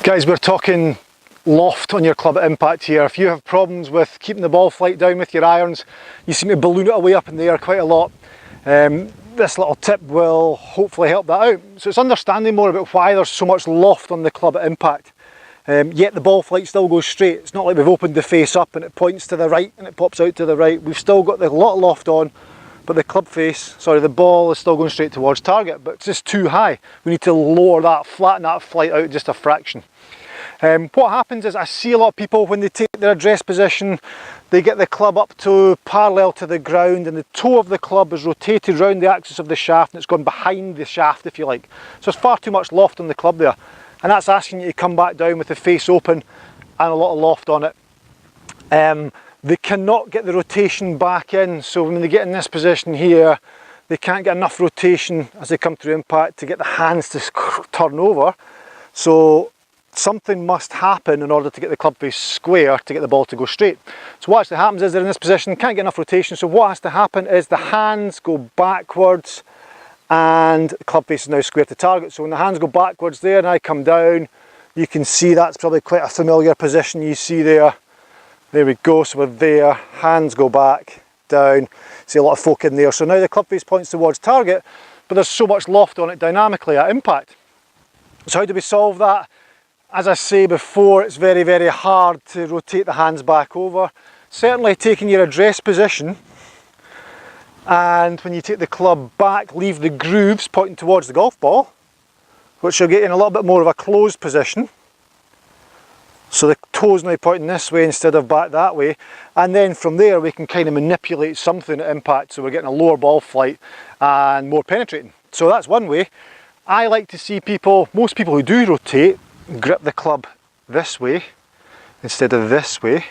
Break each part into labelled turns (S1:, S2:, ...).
S1: Guys, we're talking loft on your club at impact here. If you have problems with keeping the ball flight down with your irons, you seem to balloon it away up in the air quite a lot, this little tip will hopefully help that out. So it's understanding more about why there's so much loft on the club at impact, yet the ball flight still goes straight. It's not like we've opened the face up and it points to the right and it pops out to the right. We've still got the lot of loft on, but the club face, the ball is still going straight towards target, but it's just too high. We need to lower that, flatten that flight out just a fraction. What happens is I see a lot of people when they take their address position, they get the club up to parallel to the ground and the toe of the club is rotated around the axis of the shaft and it's gone behind the shaft, if you like. So there's far too much loft on the club there, and that's asking you to come back down with the face open and a lot of loft on it. They cannot get the rotation back in, so when they get in this position here, they can't get enough rotation as they come through impact to get the hands to turn over. So something must happen in order to get the club face square to get the ball to go straight. So what actually happens is they're in this position, can't get enough rotation, so what has to happen is the hands go backwards and the club face is now square to target. So when the hands go backwards there and I come down, you can see that's probably quite a familiar position you see there. There we go, so we're there, hands go back, down, see a lot of folk in there. So now the club face points towards target, but there's so much loft on it dynamically at impact. So how do we solve that? As I say before, it's very, very hard to rotate the hands back over. Certainly taking your address position, and when you take the club back, leave the grooves pointing towards the golf ball, which you'll get in a little bit more of a closed position. So the toes now pointing this way instead of back that way, and then from there we can kind of manipulate something at impact, so we're getting a lower ball flight and more penetrating. So that's one way. I like to see most people who do rotate, grip the club this way instead of this way.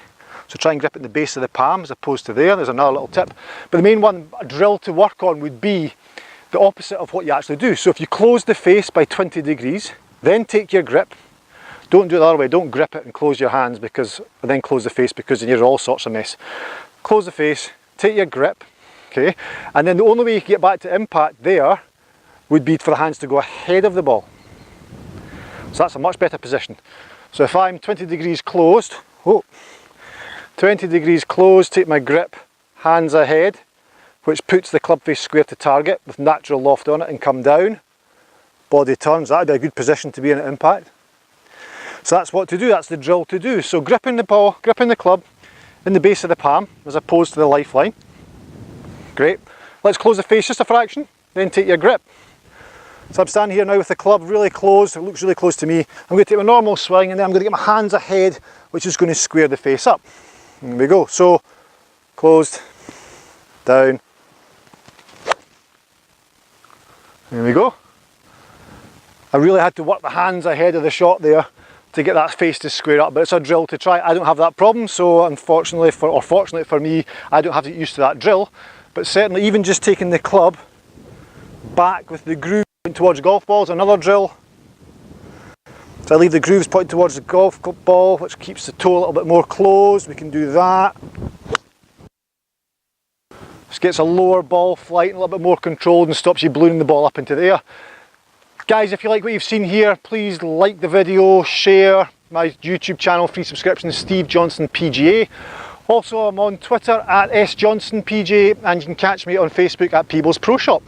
S1: So try and grip it in the base of the palm as opposed to there. There's another little tip. But the main one, a drill to work on, would be the opposite of what you actually do. So if you close the face by 20 degrees, then take your grip. Don't do it the other way, don't grip it and close your hands and then close the face, because then you're all sorts of mess. Close the face, take your grip, okay? And then the only way you can get back to impact there would be for the hands to go ahead of the ball. So that's a much better position. So if I'm 20 degrees closed, 20 degrees closed, take my grip, hands ahead, which puts the club face square to target with natural loft on it, and come down, body turns. That would be a good position to be in at impact. So that's what to do, that's the drill to do. So gripping the ball, gripping the club in the base of the palm as opposed to the lifeline. Great. Let's close the face just a fraction, then take your grip. So I'm standing here now with the club really closed, it looks really close to me. I'm going to take my normal swing and then I'm going to get my hands ahead, which is going to square the face up. There we go. So closed, down. There we go. I really had to work the hands ahead of the shot there to get that face to square up, but it's a drill to try. I don't have that problem, so unfortunately or fortunately for me, I don't have to get used to that drill. But certainly even just taking the club back with the groove towards golf balls, another drill. So I leave the grooves pointing towards the golf ball, which keeps the toe a little bit more closed. We can do that. Just gets a lower ball flight, a little bit more controlled, and stops you ballooning the ball up into the air. Guys, if you like what you've seen here, please like the video, share my YouTube channel, free subscription, Steve Johnson PGA. Also, I'm on Twitter at SJohnsonPGA, and you can catch me on Facebook at Peebles Pro Shop.